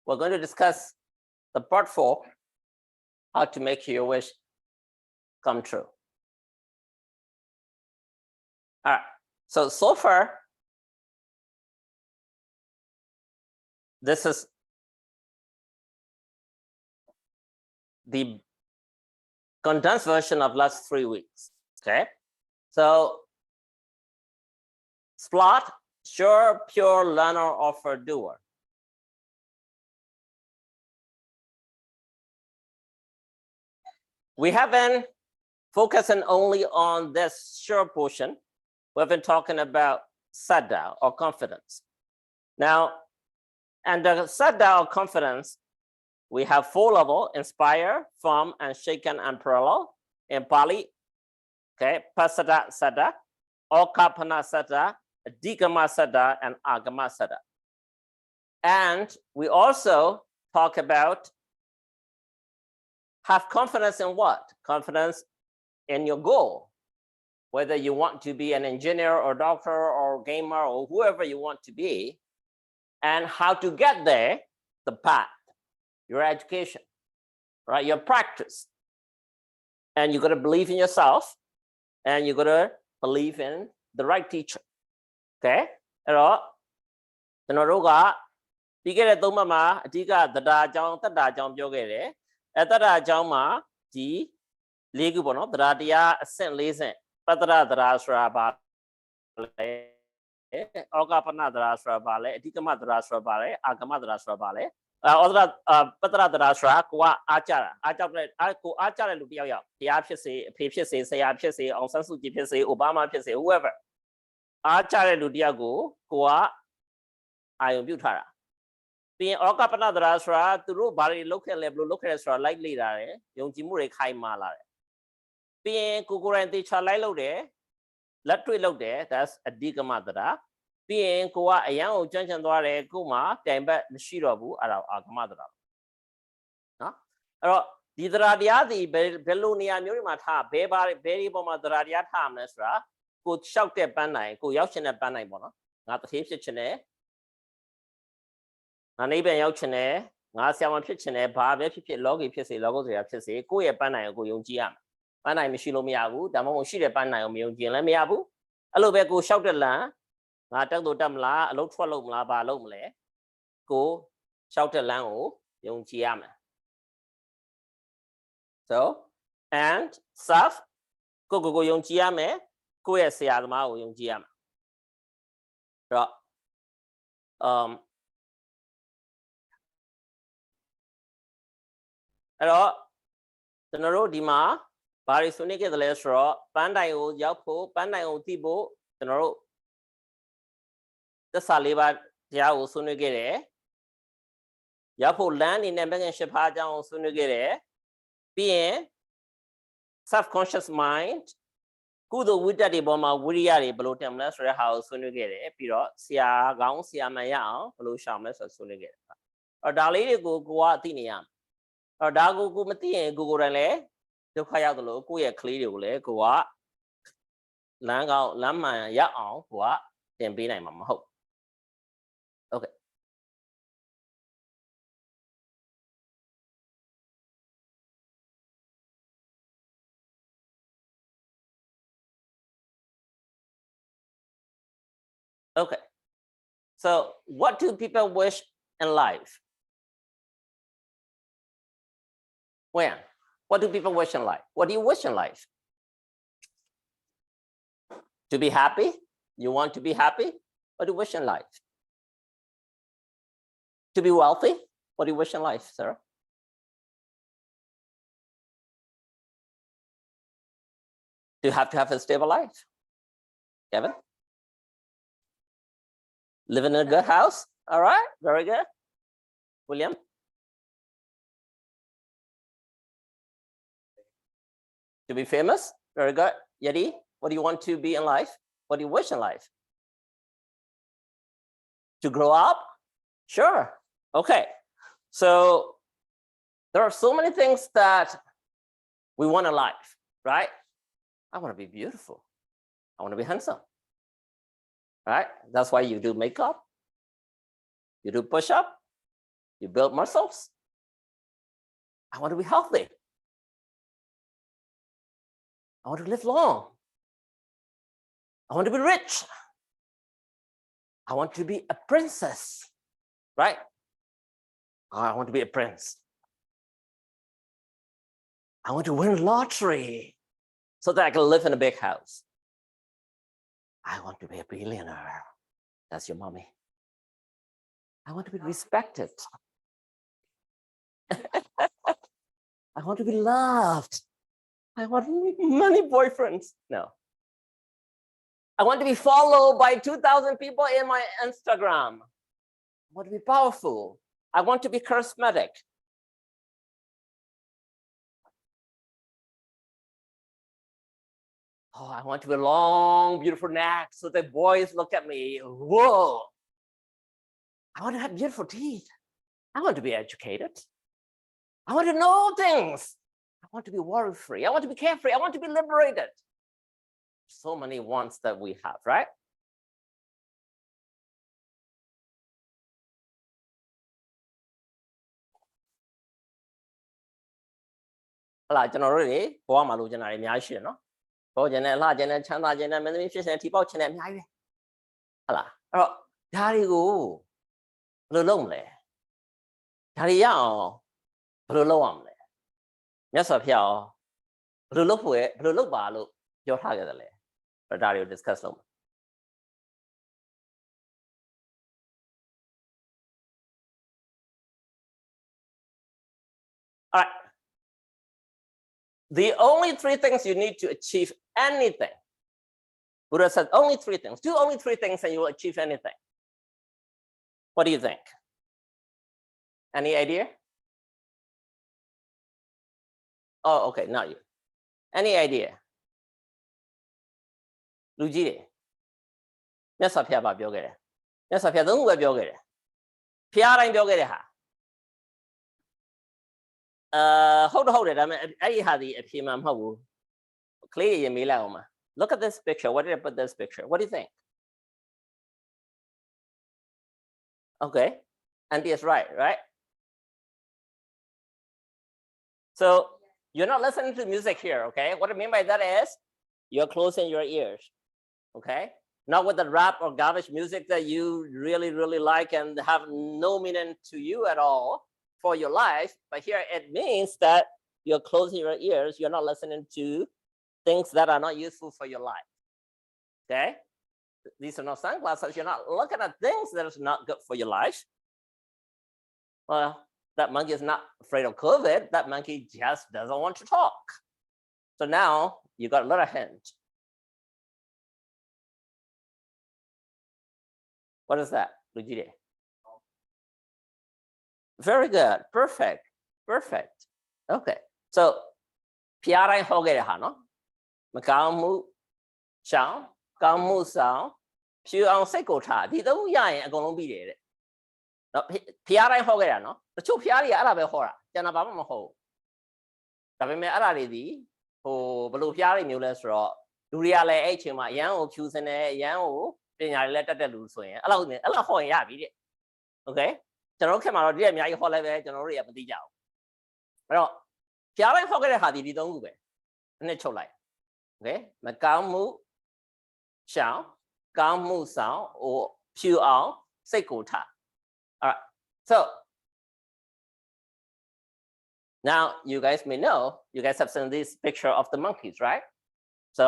we're going to discuss the part 4, how to make your wish come true. All right, so far, this is the condensed version of last 3 weeks, okay? So, SPLOT, sure, pure learner, offer, doer. We have been focusing only on this sure portion. We've been talking about sadda or confidence. Now, under sadda or confidence, we have 4 levels: inspire, firm, and shaken and parallel. In Pali, okay, pasada sadda, okapana sadda, digama sadda, and agama sadda. And we also talk about have confidence in what? Confidence in your goal. Whether you want to be an engineer or doctor or gamer or whoever you want to be, and how to get there, the path, your education, right? Your practice. And you got to believe in yourself, and you got to believe in the right teacher. Okay? Hello? Because the Tomama, Tika, the Dajong, the Dajong Yogere, at the Dajoma, G, Ligubono, the Radia, Saint Lisen, Patra, the Rasra Bale, Okapana, the Rasra Bale, Tikama, the Rasra Bale, Agama, the Rasra Bale, Patra, the Rasra, Kua Achara, Achara, Lubia, the Apsi, PPC, say Apsi, on Sansu GPC, Obama PC, whoever. Achara Ludiago, Kua, I am Butara. Being Okapana the Rasra, to root Bari local level, local Rasra, like leader, Young Jimure Kaimala. Being Kukuran teacher Lilo there, let me look there, that's a digamadra. Being Kua, a young Junction Dore, Kuma, Temba, the Shirabu, are our Agamadra. Didra the Belunia Nurimata, Beba, Berry Boma, the Radia Tamnesra, could shout their banai, go Yoshin at Banai Bona, not the Hipchene. A neighbor Yauchene, Nasiaman Pitchene, Babe, Logi, Pissy, Logos, Pissy, go a banai, go Yongiam. Banai Michilo Miabu, Damo Shire Banai, Miongian Miabu. A little bit go shout the la, Natago Damla, a look for Lomla, Balomle, go shout the lango, Yongiam. So, and Saf, go Yongiame, go a Siadma, Yongiam. Hello, the Naro Dima, Barisunic the Lesro, Bandayo, Yapo, Bandayo Tibo, the Naro, the Saliba, Yao Sunigere, Yapo land in the Meganship Hajan Sunigere, being subconscious mind, Kudo Witty Boma, Wiriari, Blotem Lesser House Sunigere, Piro, Sia, Gong, Sia Maya, Blue Shamas or Sunigere. Or Dalili go Guatiniam. Or Dago Gumati, Gugurale, the Kayagolo, Kuya Clearly, Gua, Langa, Lama, Yao, Gua, then be named Mama Hope. Okay. Okay. So, what do people wish in life? When? What do people wish in life? What do you wish in life? To be happy? You want to be happy? What do you wish in life? To be wealthy? What do you wish in life, Sarah? To have a stable life. Kevin? Live in a good house? All right, very good. William? To be famous? Very good. Yeti, what do you want to be in life? What do you wish in life? To grow up? Sure. Okay. So there are so many things that we want in life, right? I want to be beautiful. I want to be handsome. Right? That's why you do makeup. You do push-up. You build muscles. I want to be healthy. I want to live long. I want to be rich. I want to be a princess, right? I want to be a prince. I want to win lottery so that I can live in a big house. I want to be a billionaire. That's your mommy. I want to be respected. I want to be loved. I want many boyfriends. No. I want to be followed by 2,000 people in my Instagram. I want to be powerful. I want to be charismatic. Oh, I want to be long, beautiful neck so that boys look at me. Whoa. I want to have beautiful teeth. I want to be educated. I want to know things. I want to be worry-free. I want to be carefree. I want to be liberated. So many wants that we have, right? Hala, ကျွန်တော်တို့တွေဘဝမှာလိုချင်တာတွေအများကြီးရှိတယ်နော်။ဘောချင်တဲ့လှချင်တဲ့ချမ်းသာချင်တဲ့မင်းသမီးဖြစ်ချင်တဲ့ထီပေါက်ချင်တဲ့အများကြီးပဲ။ဟုတ်လား။အဲ့တော့ဒါတွေကိုဘယ်လိုလုပ်မလဲ။ဒါတွေရအောင်ဘယ်လိုလုပ်ရမလဲ။မြတ်စွာဘုရားဘယ်လိုလုပ်ဖို့ဘယ်လိုလုပ်ပါလို့ပြောထားခဲ့တယ်လဲ။ဒါတွေကို discuss လုပ်မယ်။ All right. The only three things you need to achieve anything. Buddha said only three things. Do only three things and you will achieve anything. What do you think? Any idea? Oh, okay, not you. Any idea? လူကြီးတွေမြတ်စွာဘုရားကပြောခဲ့တယ်မြတ်စွာဘုရားသုံးခုပဲပြောခဲ့တယ်ဘုရားတိုင်းပြောခဲ့တဲ့ဟာဟုတ်တယ်ဒါပေမဲ့အဲ့ဒီဟာဒီအဖြေမှမဟုတ်ဘူးကလေးရေမေးလိုက်အောင်ပါ Look at this picture. What did I put this picture? What do you think? Okay, Auntie is right? So you're not listening to music here, okay? What I mean by that is you're closing your ears. Okay, not with the rap or garbage music that you really like and have no meaning to you at all for your life, but here it means that you're closing your ears, you're not listening to things that are not useful for your life. Okay, these are not sunglasses, you're not looking at things that is not good for your life. Well, that monkey is not afraid of COVID, that monkey just doesn't want to talk. So now you got a little hint. What is that? Very good. Perfect. Okay. So, ဖျားတိုင်းဟောခဲ့တဲ့ဟာနော်မကောင်းမှုရှောင်ကောင်းမှုဆောင်ဖြူအောင်စိတ်ကိုထားဒီသုံးရရင်အကုန်လုံးပြီးတယ်တဲ့နော်ဖျားတိုင်းဟောခဲ့တာနော်တချို့ဖျားတွေကအဲ့ဒါပဲဟောတာကျန်တာဘာမှမဟုတ်ဒါပေမဲ့အဲ့ဒါတွေဒီဟိုဘယ်လိုဖျားတွေမျိုးလဲဆိုတော့လူတွေကလည်းအဲ့အချိန်မှာအရန်ကိုဖြူစင်တယ်အရန်ကိုပညာတွေလည်းတက်တက်လူဆိုရင်အဲ့လောက်ဟောရင်ရပြီတဲ့ Okay ကျွန်တော်တို့ခင်မှာတော့ဒီကအများကြီးဟောလိုက်ပဲကျွန်တော်တို့တွေကမသိကြဘူးအဲ့တော့ဖျားတိုင်းဟောခဲ့တဲ့ဟာဒီသုံးခုပဲအနှစ်ချုပ်လိုက် Okay မကောင်းမှုရှောင်ကောင်းမှုဆောင်ဟိုဖြူအောင်စိတ်ကိုထား Alright so now you guys may know you guys have seen this picture of the monkeys right so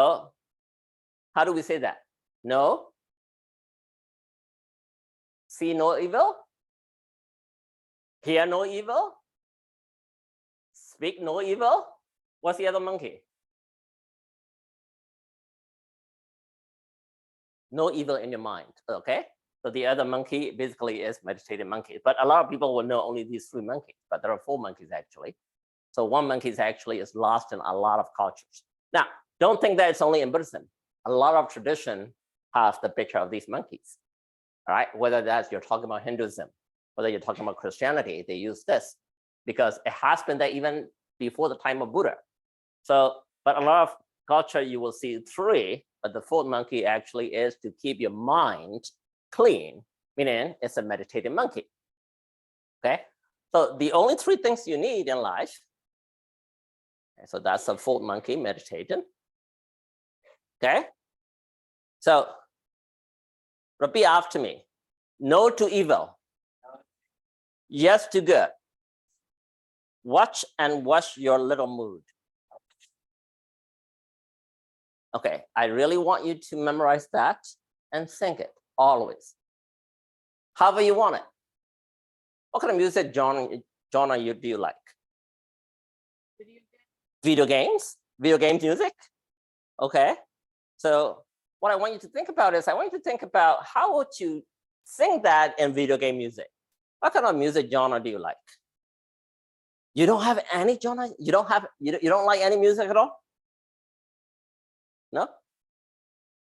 how do we say that no see no evil hear no evil speak no evil what's the other monkey no evil in your mind okay so the other monkey basically is meditative monkey but a lot of people will know only these three monkeys but there are four monkeys actually so one monkey actually is lost in a lot of cultures now don't think that it's only in Buddhism a lot of tradition have the picture of these monkeys all right whether that's you're talking about Hinduism whether you're talking about Christianity they use this because it has been there even before the time of Buddha so but a lot of culture you will see three but the fourth monkey actually is to keep your mind clean meaning it's a meditative monkey okay So the only three things you need in life. So that's a full monkey meditation. Okay. So repeat after me. No to evil. Yes to good. Watch and wash your little mood. Okay, I really want you to memorize that and sing it always. However you want it. What kind of music genre do you like? Video games? Video game music? Okay. So what I want you to think about is I want you to think about how would you sing that in video game music? What kind of music genre do you like? You don't have any genre? You don't like any music at all? No?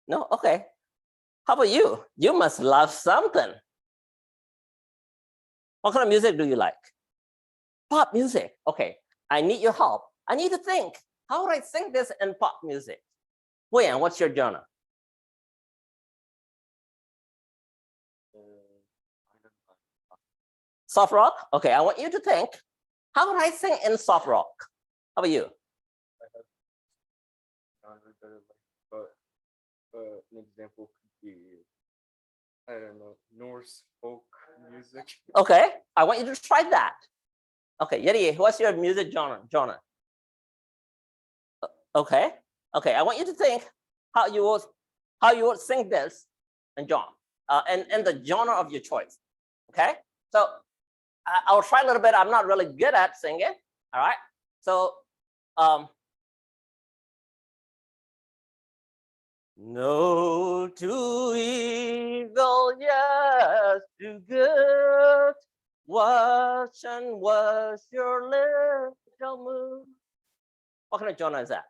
No? Okay. How about you? You must love something. What kind of music do you like? Pop music. Okay. I need your help. I need to think. How would I sing this in pop music? Wayne, what's your genre? Soft rock? Okay, I want you to think. How would I sing in soft rock? How about you? An example could be, I don't know, Norse folk music. Okay, I want you to try that. Okay, Yeti, what's your music genre? Okay, I want you to think how you would sing this in and the genre of your choice. Okay, so I'll try a little bit. I'm not really good at singing. All right, so no to evil, yes to good. Watch and wash your little mood. What kind of genre is that?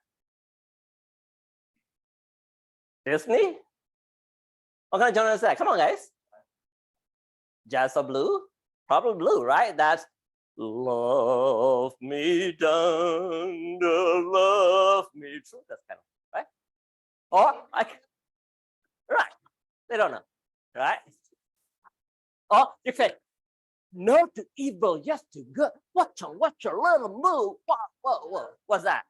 Disney? What kind of genre is that? Come on, guys. Jazz or blue? Probably blue, right? That's love me down, love me true. That's kind of right. Or right? They don't know, right? Or you say no to evil, yes to good. Watch your little move. Whoa. What's that?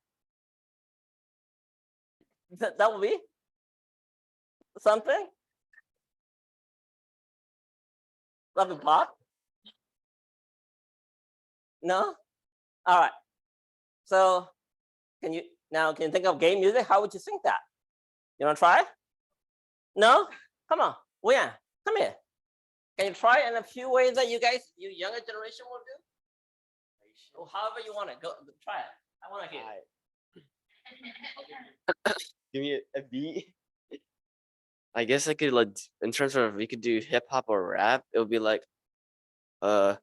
That would be something. Love and pop? No? All right. So can you think of game music? How would you sing that? You want to try? No? Come on. Wayne, come here. Can you try in a few ways that you younger generation will do? Or however you want it. Go try it. I want to hear it. Give me a beat. I guess I could, like, in terms of we could do hip hop or rap, it would be like it'd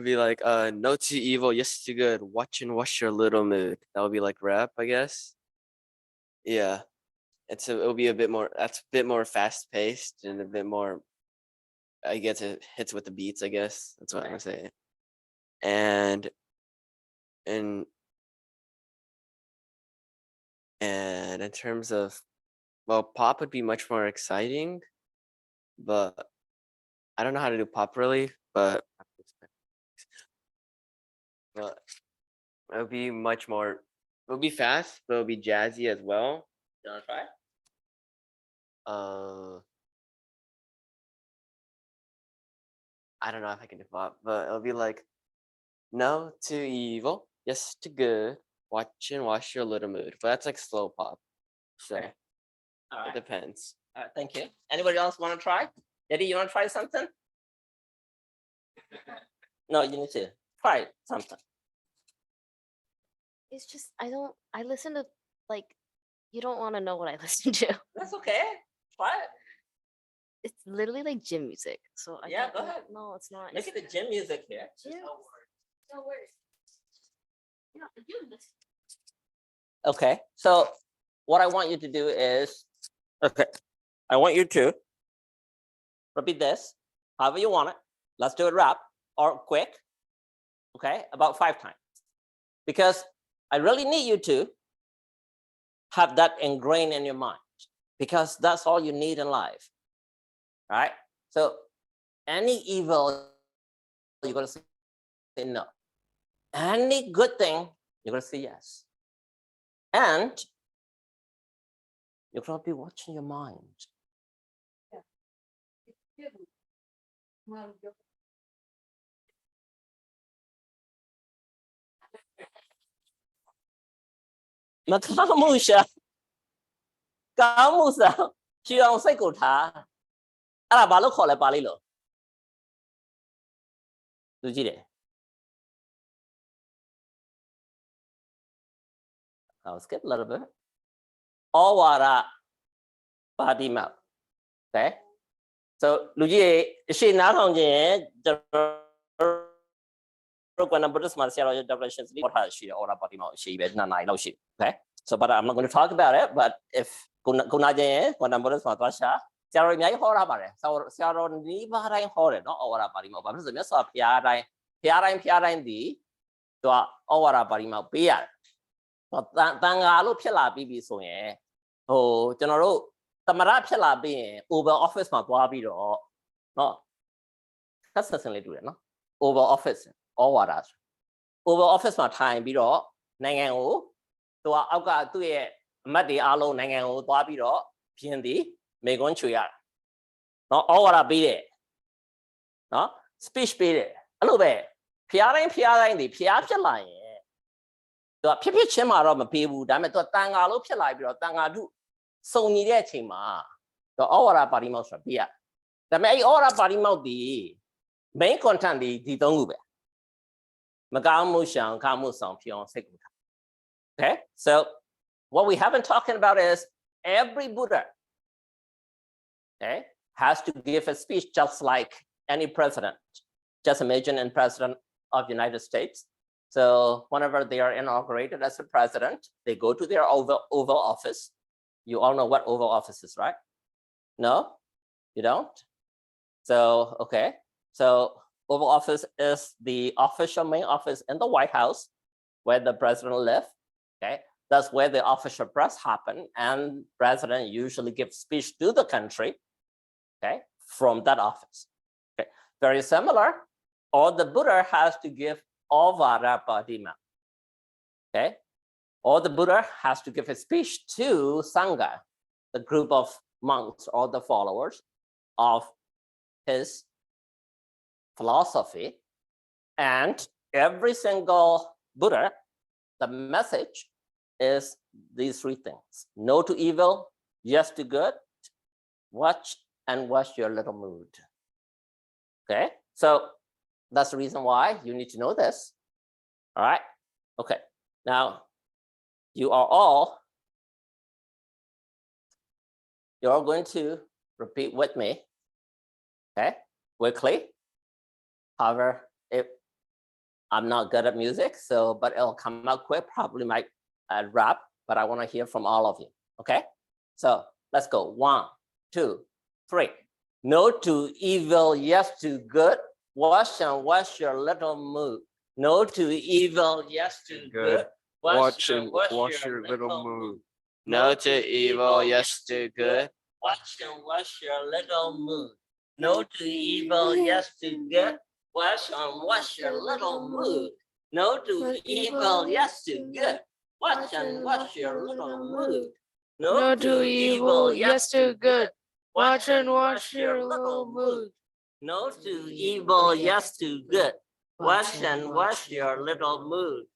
be like no to evil, yes to good, watch and wash your little mood. That would be like rap, I guess. Yeah. It'll be a bit more fast paced and a bit more, I guess it hits with the beats, I guess. That's what I'm gonna say. And in terms of, well, pop would be much more exciting, but I don't know how to do pop really, but it would be fast, but it would be jazzy as well. You want to try? I don't know if I can do pop, but it'll be like no to evil, yes to good, watch and wash your little mood. But that's like slow pop. So Okay. All right. it depends. All right, thank you. Anybody else want to try? Eddie, you want to try something? No, you need to try something. It's just I listen to, like, you don't want to know what I listen to. That's okay. Try it. It's literally like gym music. So Yeah, go ahead. No, it's not. Make it the gym music here. Gym. No worries. Yeah, you listen. Okay, so what I want you to do is, I want you to repeat this however you want it. Let's do it rap or quick, okay, about 5 times. Because I really need you to have that ingrained in your mind, because that's all you need in life, right? So Any evil, you're going to say no. Any good thing, you're going to say yes. And you're going to be watching your mind. Makamusha, Kamusa, Chiang Sekota, Arabalo Cola Palilo. I'll skip a little bit. Ovadapatimauk. Okay. So, Luigi, she not on the Buddhist Martial definitions. What has she or Ovadapatimauk? She bet none. I know she. Okay. So, but I'm not going to talk about it. But if Kunaje, when Buddhist Martial, Sarah may hold about it. So, Sarah never hold it, not Ovadapatimauk. But the mess of Piarai, the Ovadapatimauk Pia. တန်ဃာလို့ဖြစ်လာပြီးပြီဆိုရင်ဟိုကျွန်တော်တို့သမရဖြစ်လာပြီးရင် over office မှာသွားပြီးတော့เนาะဆက်ဆက်လေးတူတယ်เนาะ over office all water over office မှာထိုင်ပြီးတော့နိုင်ငံကိုသူကအောက်ကသူ့ရဲ့အမတ်တွေအားလုံးနိုင်ငံကိုသွားပြီးတော့ပြင်းသည်မေကွန်းချွေရတာเนาะ all water ပေးတယ်เนาะ speech ပေးတယ်အဲ့လိုပဲဖျားတိုင်းဒီဖျားဖြစ်လာရင် ဖြစ်ဖြစ်ချင်းမှာတော့မပေးဘူးဒါပေမဲ့သူတန်ဃာလို့ဖြစ်လာပြီးတော့တန်ဃာထုစုံညီတဲ့အချိန်မှာတော့ဩဝါဒပါဠိမောက်ဆိုတာပြရဒါပေမဲ့အဲ့ဩဝါဒပါဠိမောက်ဒီ main content ဒီသုံးခုပဲမကောင်းမှုရှောင်ခမှုဆောင်ဖြစ်အောင်စိတ်ကူထား okay so what we have been talking about is every Buddha okay has to give a speech just like any president just imagine a president of the United States. So whenever they are inaugurated as a president, they go to their Oval Office. You all know what Oval Office is, right? No, you don't? So, okay. So Oval Office is the official main office in the White House where the president lives. Okay. That's where the official press happen. And president usually gives speech to the country, okay, from that office. Okay. Very similar. Or the Buddha has to give Ovadapatimauk. Okay, or the Buddha has to give a speech to Sangha, the group of monks or the followers of his philosophy. And every single Buddha, the message is these three things: no to evil, yes to good, watch your little mood. Okay, so that's the reason why you need to know this. All right. Okay. Now, you're all going to repeat with me. Okay. Quickly. However, if I'm not good at music, but it'll come out quick. Probably might rap, but I want to hear from all of you. Okay. So let's go. 1, 2, 3. No to evil, yes to good. Watch your little mood. No to evil, yes to good. Watch your little mood. No to evil, yes to good. Watch your little mood. No to evil, yes to good. Watch your little mood. No to evil, yes to good. Watch your little mood. No to evil, yes to good. Watch your little mood. No to evil, yes to good. Watch your little mood.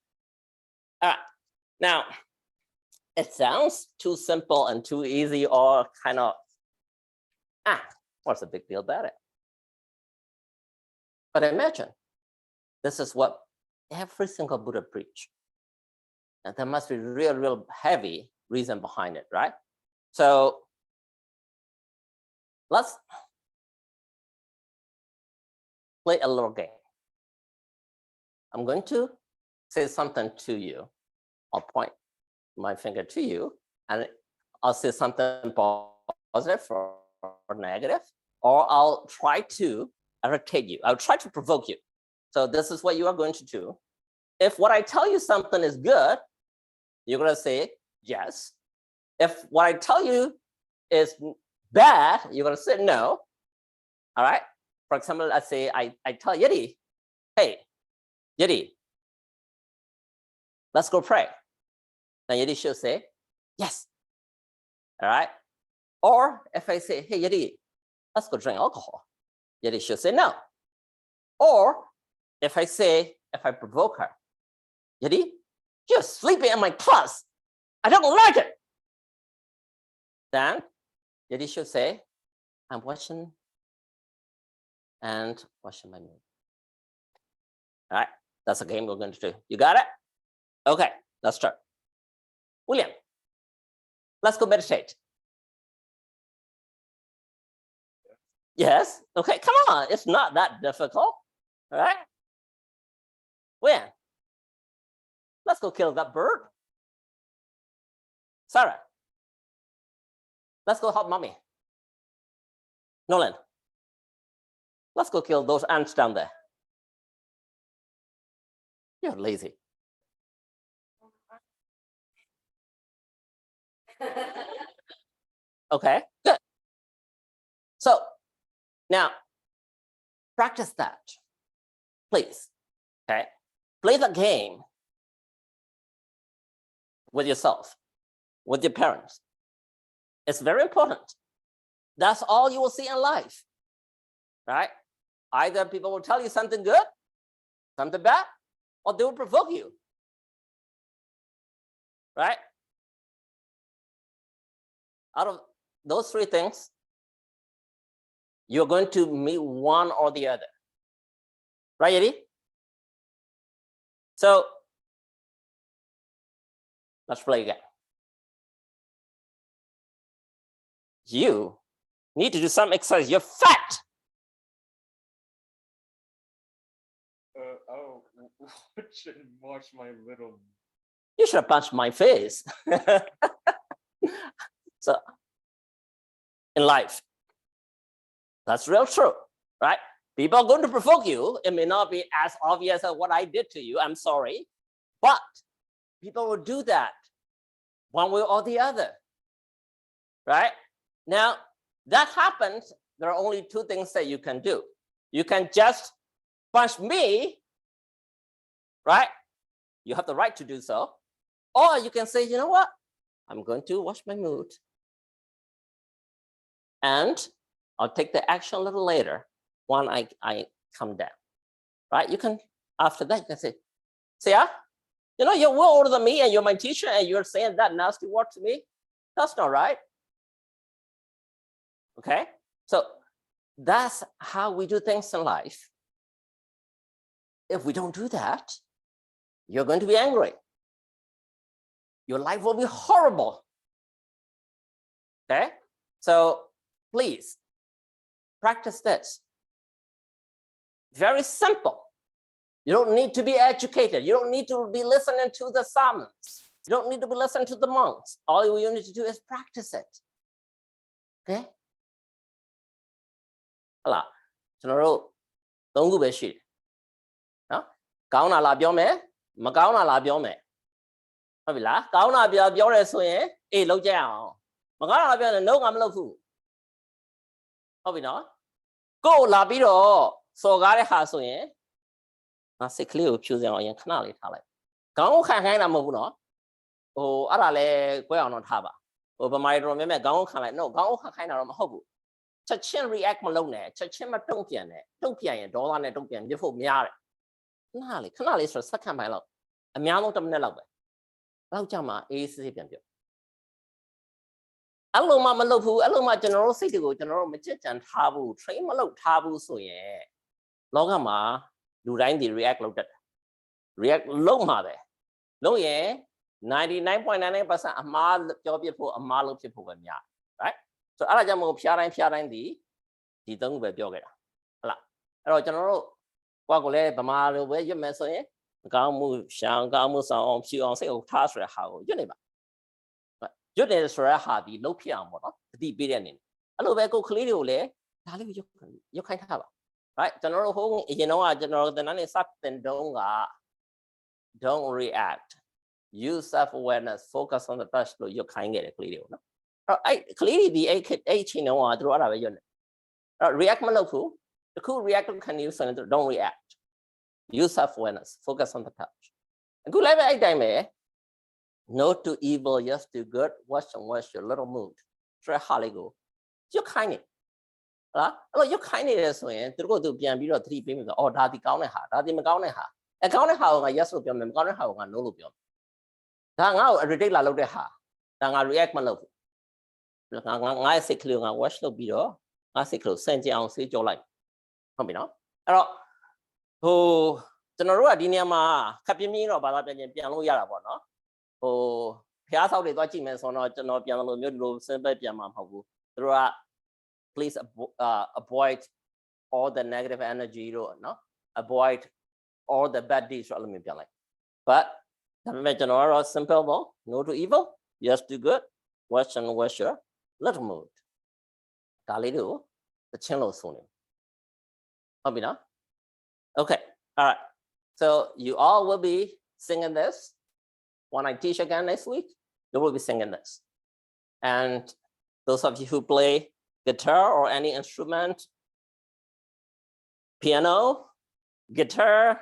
Now, it sounds too simple and too easy or kind of, what's the big deal about it? But imagine, this is what every single Buddha preached. And there must be real heavy reason behind it, right? So let's play a little game. I'm going to say something to you. I'll point my finger to you, and I'll say something positive or negative, or I'll try to irritate you. I'll try to provoke you. So this is what you are going to do. If what I tell you something is good, you're going to say yes. If what I tell you is bad, you're going to say no. All right? for example, let's say I tell Yeti, hey, Yeti, let's go pray. Then Yeti should say, yes. All right. Or if I say, hey, Yeti, let's go drink alcohol. Yeti should say no. Or if I provoke her, Yeti, you're sleeping in my class. I don't like it. Then Yeti should say, I'm watching my movie. All right, that's the game we're going to do. You got it? Okay, let's start. William, let's go meditate. Yes, okay, come on, it's not that difficult. All right? When? Let's go kill that bird. Sarah, let's go help mommy. Nolan, let's go kill those ants down there. You're lazy. Okay, good. So now practice that, please. Okay, play the game with yourself, with your parents. It's very important. That's all you will see in life, right? Either people will tell you something good, something bad, or they will provoke you, right? Out of those three things, you're going to meet one or the other, right, Yeti? So let's play again. You need to do some exercise. You're fat. Oh, watch and watch my little. You should have punched my face. So in life, that's real true, right? People are going to provoke you. It may not be as obvious as what I did to you. I'm sorry. But people will do that one way or the other, right? Now, that happens. There are only two things that you can do. You can just punch me, right? You have the right to do so. Or you can say, you know what? I'm going to watch my mood. And I'll take the action a little later when I come down, right? You can, after that, you can say, Sia, you know, you're well older than me and you're my teacher and you're saying that nasty word to me. That's not right. Okay? So that's how we do things in life. If we don't do that, you're going to be angry. Your life will be horrible. Okay? So please practice this. Very simple. You don't need to be educated. You don't need to be listening to the sermons. You don't need to be listening to the monks. All you need to do is practice it. Okay? ဟုတ်လားကျွန်တော်တို့သုံးခုပဲရှိတယ်နော်ကောင်းတာလားပြောမယ်မကောင်းတာလားပြောမယ်ဟုတ်ပြီလားကောင်းတာပြောတယ်ဆိုရင်အေးလုပ်ကြရအောင်မကောင်းတာလားပြောရင် no ငါမလုပ်ဘူးဟုတ်ပြီနော်ကိုယ်လာပြီးတော့စော်ကားတဲ့ဟာဆိုရင်ငါစိတ်ကလေးကိုဖြူစင်အောင်အရင်ခဏလေးထားလိုက်ခေါင်းကိုခံခိုင်းတာမဟုတ်ဘူးနော်ဟိုအဲ့ဒါလဲကွဲအောင်တော့ထားပါဟိုဗမာရီတော်များများခေါင်းကိုခံလိုက် no ခေါင်းကိုခံခိုင်းတာတော့မဟုတ်ဘူးချက်ချင်း react မလုပ်နဲ့ချက်ချင်းမတုံ့ပြန်နဲ့တုံ့ပြန်ရင်ဒေါသနဲ့တုံ့ပြန်ပြဖို့များတယ်ခဏလေးဆိုစက္ကန့်ပိုင်းလောက်အများဆုံး10မိနစ်လောက်ပဲလောက်ကြမှာအေးစစ်ပြန်ပြအဲ့လိုမှမလုပ်ဘူးအဲ့လိုမှကျွန်တော်တို့စိတ်တွေကိုကျွန်တော်တို့မကြက်ကြံထားဘူး train မလုပ်ထားဘူးဆိုရင်လောကမှာလူတိုင်းဒီ react လုပ်တတ်တယ် react လုပ်မှာပဲလုပ်ရင် 99.99% အမှားပြောပြဖို့အမှားလုပ်ဖြစ်ဖို့ပဲများ right so အဲ့ဒါကြောင့်မို့ဖျားတိုင်းဒီသုံးခုပဲပြောခဲ့တာဟုတ်လားအဲ့တော့ကျွန်တော်တို့ကိုယ့်ကိုယ်လည်းဗမာလိုပဲရွတ်မယ်ဆိုရင်ကောင်းမှုရှောင်းကောင်းမှုဆောင်အောင်ဖြူအောင်စိတ်ကိုထားဆိုတဲ့ဟာကိုရွတ်နေပါရွတ်တယ်ဆိုတဲ့ဟာဒီလုံးဖြစ်အောင်ပေါ့နော်တတိပေးတဲ့အနေနဲ့အဲ့လိုပဲကိုယ်ကလေးတွေကိုလည်းဒါလေးကိုရွတ်ခိုင်းထားပါ right ကျွန်တော်တို့ဟိုအရင်တော့ကျွန်တော်တို့တန်းနေစတင်တုန်းက don't react use self awareness focus on the touch လို့ရွတ်ခိုင်းခဲ့တယ်ကလေးတွေကိုနော်အဲ့ကလေးတွေဒီအဲ့အချိန်တုန်းကသူတို့အဲ့ဒါပဲရွတ်နေအဲ့ react မလုပ်ဘူးတ The cool react can use and don't react. Use self-awareness. Focus on the touch. A good level eight time. No to evil, yes to good. Watch your little mood. Try Holly go. You're kind. You're kind is when to go to be 3 people. Oh, daddy count ha. Daddy McCown ha. A count how I yes will be on them. Count how I no look. Now every day I look at her. Then I react my love. I say clear. I watch no video. I say close. Send you on see your life. Không biết đó. Hô, cho nó rất là đi niệm mà, khắp những nó bảo là biến lôi ra là bọn nó. Hô, phía sau thì tôi chỉ mình nói cho nó biến lôi nhiều lôi sẽ bị biến mà học. Rồi, please avoid all the negative energy rồi, no? Avoid all the bad deeds rồi mình biến lại. But, mình cho nó rất simple đó. No to evil, yes to good. Watch your little mood. Cái lý do, the channel soon. Okay, all right. So you all will be singing this. When I teach again next week, you will be singing this. And those of you who play guitar or any instrument, piano, guitar,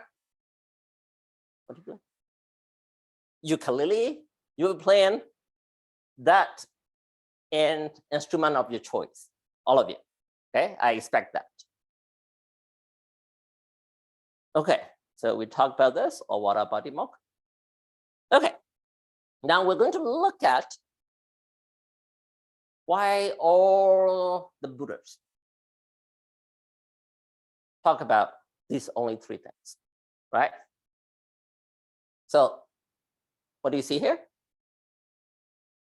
what do you do? Ukulele, you will be playing that in instrument of your choice, all of you. Okay, I expect that. Okay, so we talked about this, Ovadapatimauk. Okay, now we're going to look at why all the Buddhas talk about these only 3 things, right? So, what do you see here?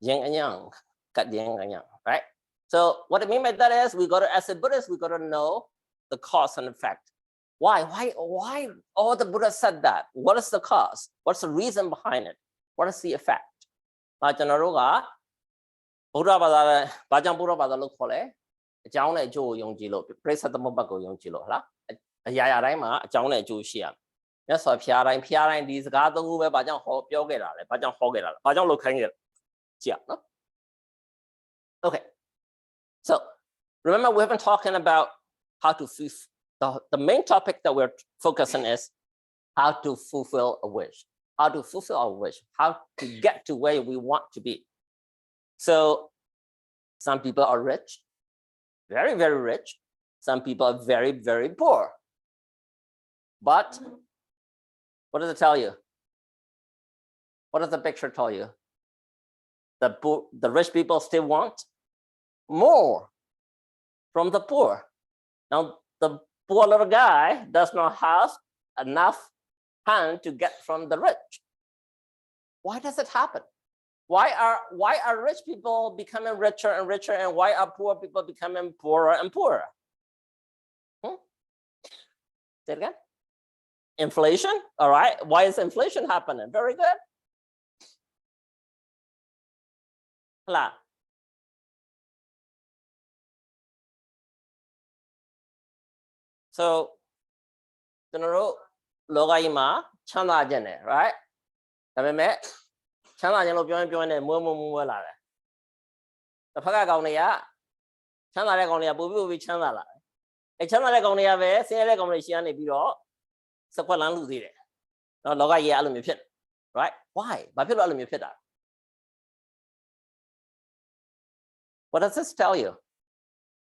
Yin and yang, got yin and yang, right? So, what I mean by that is, as a Buddhist, we got to know the cause and effect. Why all the Buddha said that? What is the cause? What's the reason behind it? What is the effect? Buddha Bada, Bajang Buddha Bada look for it. John a Joe Young Gilo, praise at the Mobago Young Gilo, Yaya Rama, John a Jew Shiam. Yes, so Piara and these garden who were Bajang Hop Yogera, Bajang Hogera, Bajang looking at it. Okay. So remember, we've been talking about how to the main topic that we're focusing is how to fulfill a wish, how to fulfill our wish, how to get to where we want to be. So some people are rich, very, very rich. Some people are very, very poor. But what does it tell you? What does the picture tell you? The rich people still want more from the poor. Now, the poor little guy does not have enough hand to get from the rich. Why does it happen? Why are rich people becoming richer and richer, and why are poor people becoming poorer and poorer? Say it again. Inflation, all right. Why is inflation happening? Very good. So, Logayima, Chana Jene, right? Chana Yellow Bioin, Mumu. The Pagagonia, Chana Lagonia, Bubu, Chana. A Chana Lagonia, say Lagonia, Biro, Saqualan Luzire. No Logaya Alumipit, right? Why? Bapil Alumipita. What does this tell you?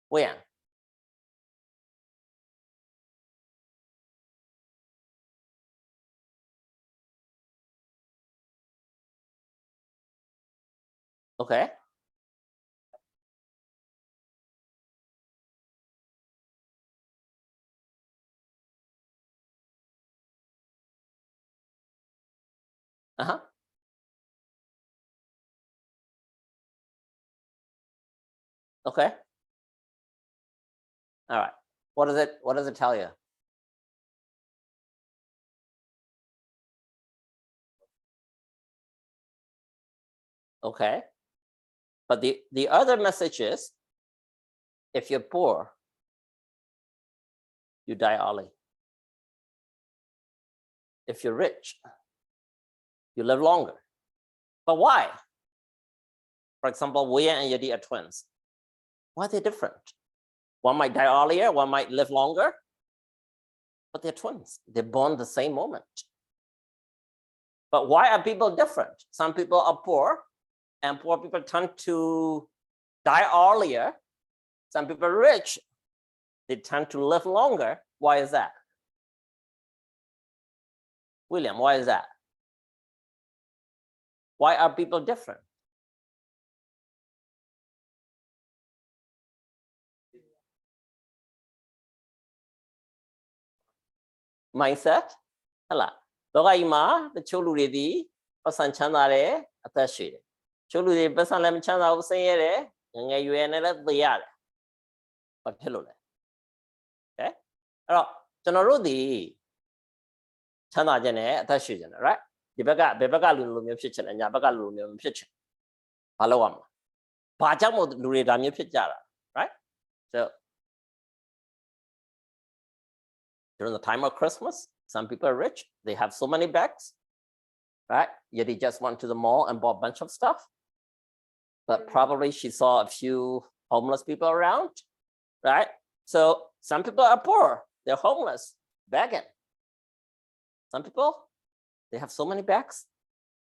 When? Okay. Okay. All right. What does it tell you? Okay. But the other message is, if you're poor, you die early. If you're rich, you live longer. But why? For example, Wei and Yadi are twins. Why are they different? One might die earlier, one might live longer. but they're twins. They're born the same moment. But why are people different? Some people are poor, and poor people tend to die earlier. Some people are rich, they tend to live longer. Why is that? William, why is that? Why are people different? Mindset? ဟလားလောကကြီးမှာတချို့လူတွေဒီပတ်စံချမ်းသာတယ်အသက်ရှည်တယ်ချို့လူတွေပတ်စံလည်းမချမ်းသာဘူးဆင်းရဲတယ်ငယ်ရွယ်နဲ့လည်းသေရတယ်ဘာဖြစ်လို့လဲဟဲ့အဲ့တော့ကျွန်တော်တို့ဒီချမ်းသာခြင်းနဲ့အသက်ရှည်ခြင်း right ဒီဘက်ကဘယ်ဘက်ကလူလိုမျိုးဖြစ်ချင်လဲညာဘက်ကလူလိုမျိုးမဖြစ်ချင်ဘာလုပ်ရမလဲဘာကြောင့်မို့လူတွေဒါမျိုးဖြစ်ကြတာ right so during the time of Christmas, some people are rich. They have so many bags, right? Yet they just went to the mall and bought a bunch of stuff. But probably she saw a few homeless people around, right? So some people are poor. They're homeless, begging. Some people, they have so many bags.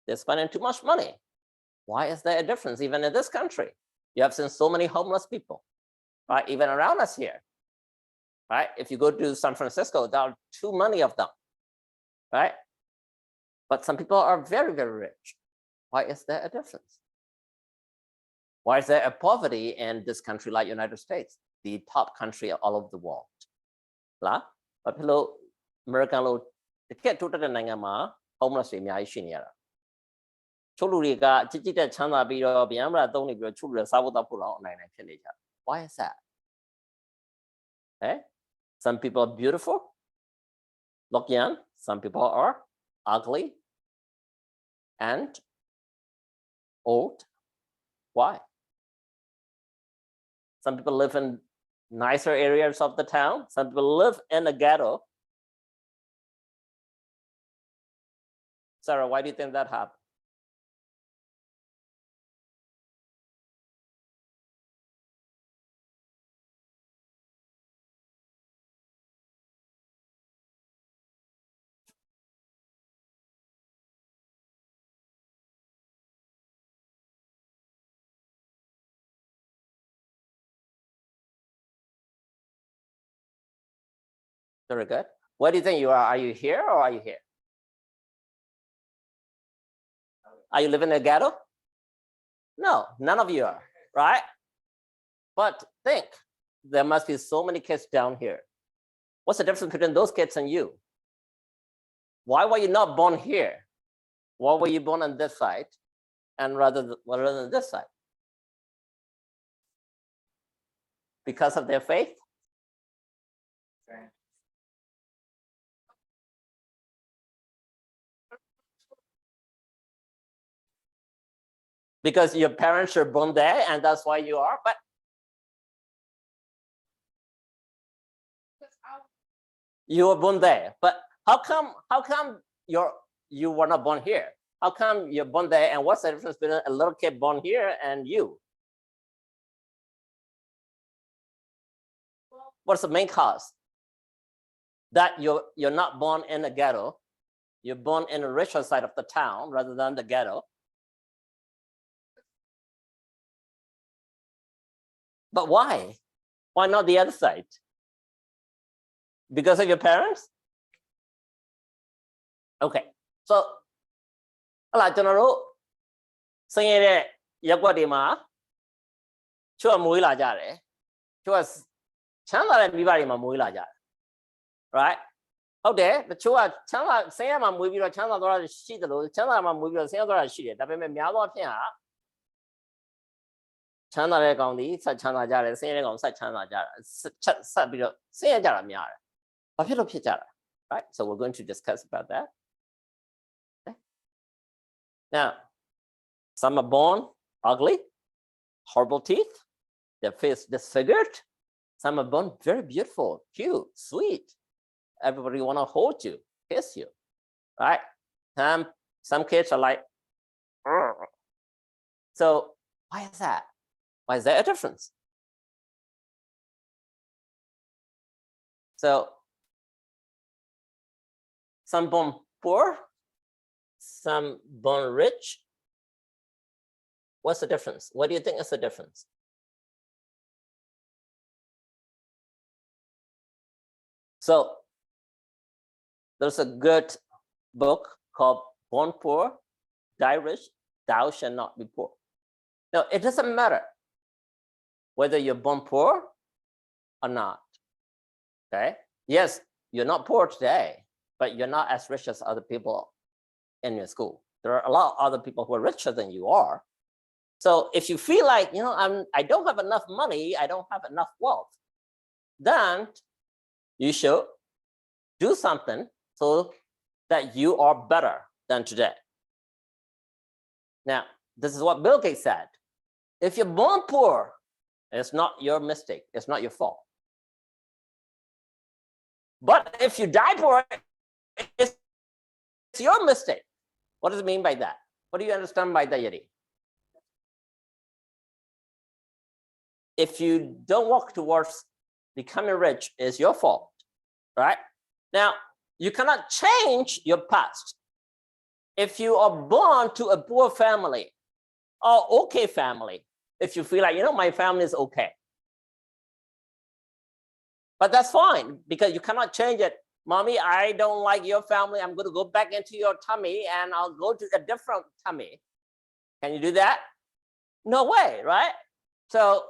They're spending too much money. Why is there a difference even in this country? You have seen so many homeless people, right? Even around us here. Right? If you go to San Francisco, there are too many of them, right? But some people are very, very rich. Why is there a difference? Why is there a poverty in this country like United States, the top country all over the world? Lah, but hello, American lo, the kid to the nangama, homeless in my shinyara. Chuluriga, Chichita Chana Biro, Biamra, don't need your children, Sabuta Pula, why is that? Eh? Some people are beautiful, look young. Some people are ugly and old. Why? Some people live in nicer areas of the town. Some people live in a ghetto. Sarah, why do you think that happened? Very good. What do you think you are? Are you here or are you here? Are you living in a ghetto? No, none of you are, right? But think, there must be so many kids down here. What's the difference between those kids and you? Why were you not born here? Why were you born on this side and rather than this side? Because of their faith? Because your parents are born there and that's why you are, but you were born there. But how come you were not born here? How come you're born there, and what's the difference between a little kid born here and you? What's the main cause? That you're not born in a ghetto, you're born in the richer side of the town rather than the ghetto. But why? Why not the other side? Because of your parents? Okay, so ဟလာကျွန်တော်တို့ဆင်းရဲတဲ့ရက်ွက်တွေမှာချို့ကမွေးလာကြတယ်ချို့ကချမ်းသာတဲ့မိဘတွေမှာမွေးလာကြတယ် right ဟုတ်တယ်တချို့ကချမ်းသာဆင်းရဲမှာမွေးပြီးတော့ချမ်းသာသွားတာရှိတယ်လို့ချမ်းသာမှာမွေးပြီးတော့ဆင်းရဲသွားတာရှိတယ်ဒါပေမဲ့များသောအားဖြင့်ဟာချမ်းသာတဲ့ကောင်ဒီဆက်ချမ်းသာကြတယ်ဆင်းရဲတဲ့ကောင်ဆက်ချမ်းသာကြတာဆက်ပြီးတော့ဆင်းရဲကြတာများတယ်ဘာဖြစ်လို့ဖြစ်ကြတာ right so we're going to discuss about that okay. Now some are born ugly horrible teeth their face disfigured some are born very beautiful cute sweet everybody want to hold you kiss you right some kids are like Rrr. So why is that? Why is there a difference? So some born poor, some born rich. What's the difference? What do you think is the difference? So there's a good book called Born Poor, Die Rich, Thou Shalt Not Be Poor. Now, it doesn't matter whether you're born poor or not, okay? Yes, you're not poor today, but you're not as rich as other people in your school. There are a lot of other people who are richer than you are. So if you feel like, you know, I don't have enough money, I don't have enough wealth, then you should do something so that you are better than today. Now, this is what Bill Gates said. If you're born poor, it's not your mistake. It's not your fault. But if you die poor, it's your mistake. What does it mean by that? What do you understand by that, Yeti? If you don't walk towards becoming rich, it's your fault, right? Now, you cannot change your past. If you are born to a poor family or okay family, if you feel like, you know, my family is okay. But that's fine because you cannot change it. Mommy, I don't like your family. I'm going to go back into your tummy and I'll go to a different tummy. Can you do that? No way, right? So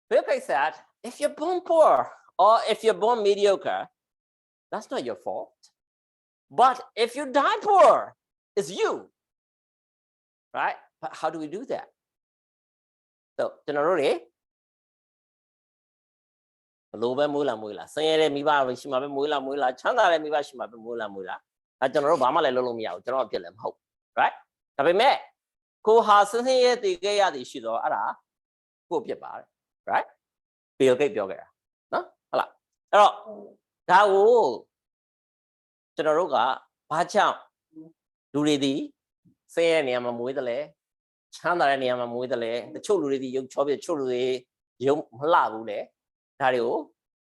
Bill Gates said, if you're born poor or if you're born mediocre, that's not your fault. But if you die poor, it's you, right? But how do we do that? So generally, ဘလို့ပဲမွေးလာဆင်းရဲတဲ့မိဘပဲရှိမှာပဲမွေးလာချမ်းသာတဲ့မိဘရှိမှာပဲမွေးလာအဲကျွန်တော်တို့ဘာမှလည်းလုပ်လို့မရဘူးကျွန်တော်အဖြစ်လည်းမဟုတ် right ဒါပေမဲ့ကိုဟာဆင်းရဲတည်ခဲ့ရသည်ရှိတော့အဲ့ဒါကိုဖြစ်ပါတယ် right Bill Gates ပြောခဲ့တာနော်ဟုတ်လားအဲ့တော့ဒါကိုကျွန်တော်တို့ကဘာကြောင့်လူတွေဒီဆင်းရဲနေရာမှာမွေးတယ်လဲချမ်းသာတဲ့နေရာမှာမွေးတယ်လဲတချို့လူတွေဒီရုပ်ချောပြတချို့လူတွေရုပ်မလှဘူးလေဒါတွေကို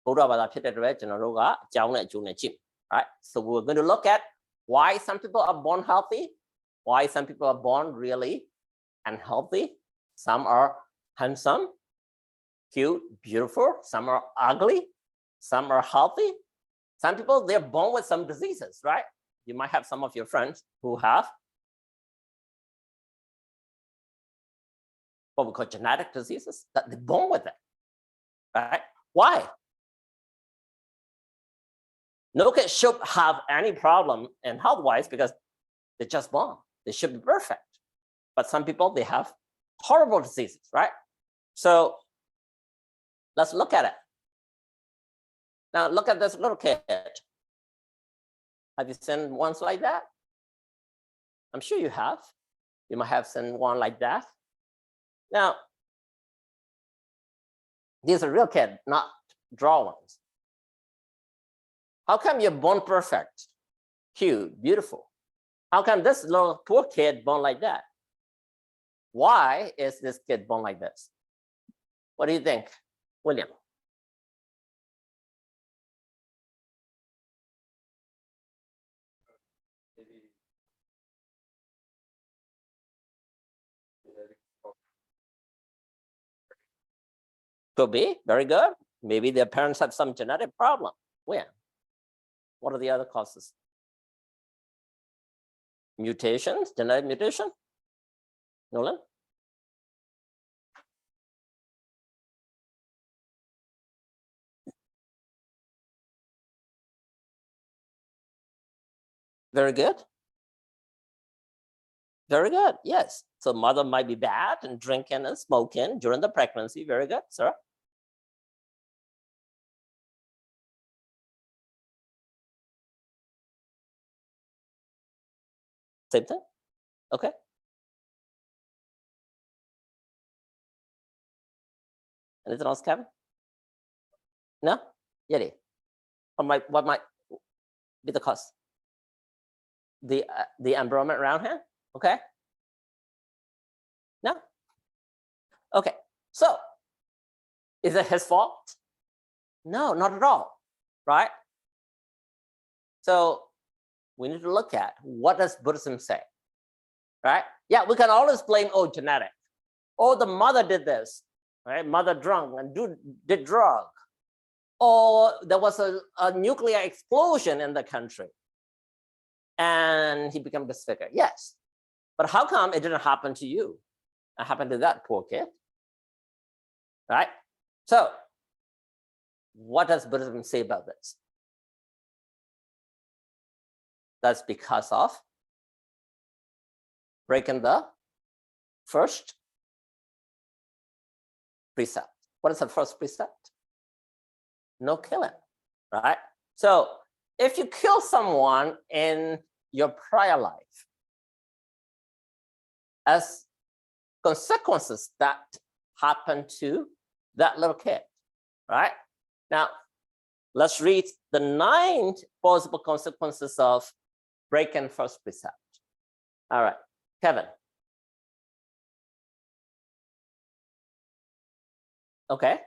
ဗုဒ္ဓဘာသာဖြစ်တဲ့အတွက်ကျွန်တော်တို့ကအကြောင်းနဲ့အကျိုးနဲ့ကြည့် right so we're going to look at why some people are born healthy why some people are born really unhealthy some are handsome cute beautiful some are ugly some are healthy some people they're born with some diseases right you might have some of your friends who have what we call genetic diseases that they're born with it right why no kid should have any problem in health-wise because they're just born. They should be perfect. But some people, they have horrible diseases, right? So let's look at it. Now look at this little kid. Have you seen ones like that? I'm sure you have. You might have seen one like that. Now, these are real kids, not draw ones. How come you're born perfect, cute, beautiful? How come this little poor kid born like that? Why is this kid born like this? What do you think, William? Could be, very good. Maybe their parents have some genetic problem. Where? What are the other causes? Mutations, genetic mutation? Nolan? Very good. Very good, yes. So mother might be bad and drinking and smoking during the pregnancy. Very good, sir. Same thing? Okay. Anything else, Kevin? No? Yeti? What might be the cause? The environment around him? Okay. No? Okay. So, is it his fault? No, not at all. Right? So we need to look at what does Buddhism say, right? Yeah, we can always blame, oh, genetic. Oh, the mother did this, right? Mother drunk and did drug. Or there was a nuclear explosion in the country and he became disfigured. Yes, but how come it didn't happen to you? It happened to that poor kid, right? So what does Buddhism say about this? That's because of breaking the first precept. What is the first precept? No killing, right? So if you kill someone in your prior life, as consequences that happen to that little kid, right? Now, let's read the 9 possible consequences of breaking first precept. All right, Kevin. Okay.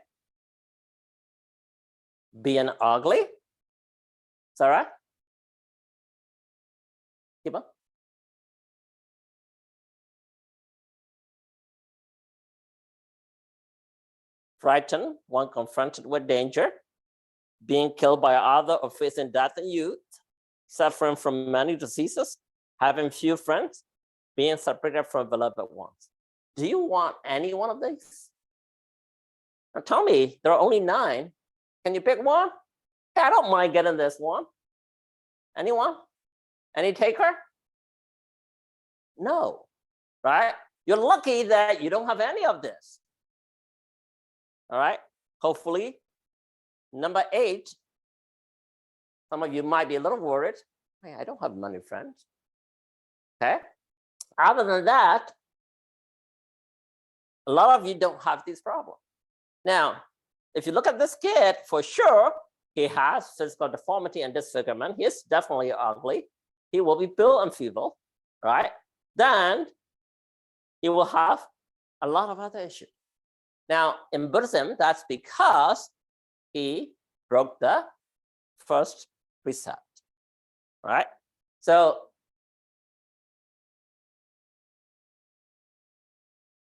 Being ugly. Sarah? Keep on. Frightened when confronted with danger, being killed by other or facing death in youth, suffering from many diseases, having few friends, being separated from beloved ones. Do you want any one of these? Now tell me, there are only 9. Can you pick one? Hey, I don't mind getting this one. Anyone? Any taker? No, right? You're lucky that you don't have any of this. All right, hopefully, number 8, some of you might be a little worried. Hey, I don't have many friends. Okay, other than that, a lot of you don't have these problems. Now, if you look at this kid, for sure, he has physical deformity and disfigurement. He's definitely ugly. He will be pale and feeble, right? Then he will have a lot of other issues. Now, in Buddhism, that's because he broke the first precept, right? So,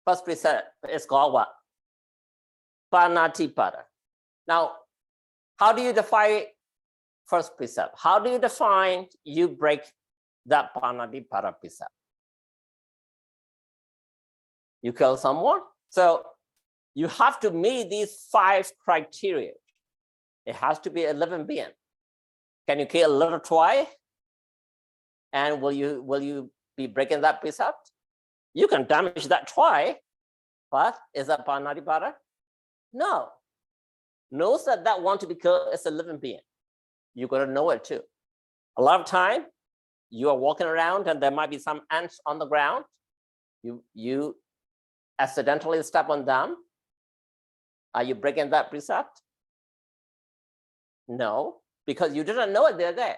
first precept is called what? Panatipada. Now, how do you define first precept? How do you define you break that Panatipada precept? You kill someone. So you have to meet these 5 criteria. It has to be a living being. Can you kill a little toy? And will you be breaking that precept? You can damage that toy, but is that Panatipada? No. Knows that want to be killed is a living being. You got to know it too. A lot of time, you are walking around and there might be some ants on the ground. You accidentally step on them. Are you breaking that precept? No, because you didn't know it, they're there,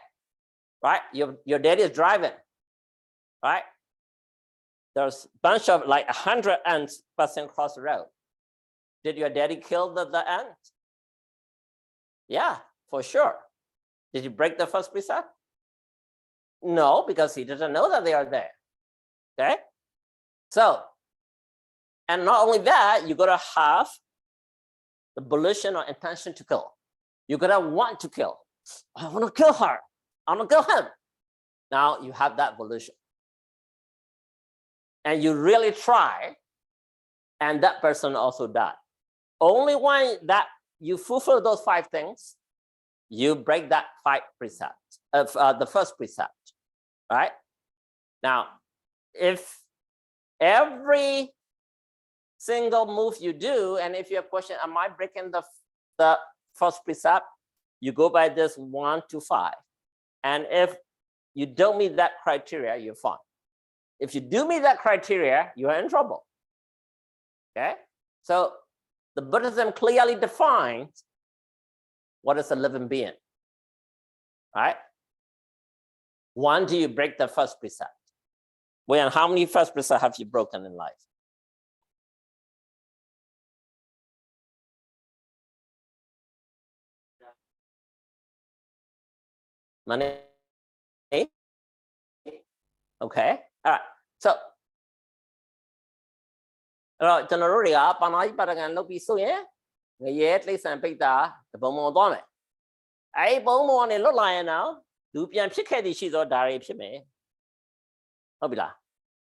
right? Your daddy is driving, right? There's a bunch of like 100 ants passing across the road. Did your daddy kill the ant? Yeah, for sure. Did he break the first precept? No, because he didn't know that they are there, okay? So, and not only that, you gotta have the volition or intention to kill. You're gonna want to kill. I want to kill her. I want to kill him. Now you have that volition. And you really try, and that person also died. Only when that you fulfill those 5 things, you break that 5 precepts of the first precept, right? Now, if every single move you do, and if you have a question, am I breaking the first precept? You go by this 1 to 5. And if you don't meet that criteria, you're fine. If you do meet that criteria, you are in trouble. Okay? So the Buddhism clearly defines what is a living being, right? 1, do you break the first precept? Well, how many first precepts have you broken in life? Many Okay. All right. So အဲ့တော့ကျွန်တော်တို့တွေကပါဏာတိပါဒကံလုပ်ပြီးဆိုရင်ငရဲတိဆန်ပိတ်တာတပုံပုံသွားမယ်အဲ့ပုံပုံကနေလွတ်လာရင်တော့လူပြန်ဖြစ်ခဲ့သည်ရှိသောဓာရီဖြစ်မယ်ဟုတ်ပြီလား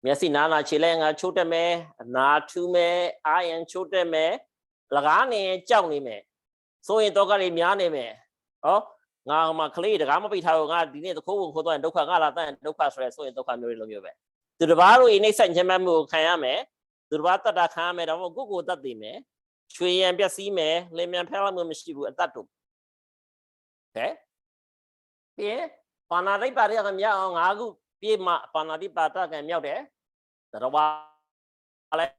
မျက်စိနားနာခြေလဲငါချိုးတက်မယ်အနာထူးမယ်အာယံချိုးတက်မယ်လကားနေကြောက်နေမယ်ဆိုရင်တော့ကလေးများနေမယ်ဟောငါမှကလေးတကားမပိတ်ထားတော့ငါဒီနေ့သခိုးကိုခိုးသွားရင်ဒုက္ခငါလာတန်းဒုက္ခဆိုရဲဆိုရင်ဒုက္ခမျိုးတွေလိုမျိုးပဲသူတစ်ပါးတို့အိနှိမ့်ဆက်ခြင်းမဲ့မှုကိုခံရမယ်သူတစ်ပါးတတ်တာခံရမယ်ဒါမှမဟုတ်ကိုယ်ကိုတတ်သိမယ်ချွေရန်ပျက်စီးမယ်လင်မြန်ဖျက်လိုက်မှုမရှိဘူးအတတ်တို့ဟဲ့ပြီးပါဏာတိပါဒကံမြောက်အောင်၅ခုပြည့်မှပါဏာတိပါဒကံမြောက်တယ်သရဝါလည်း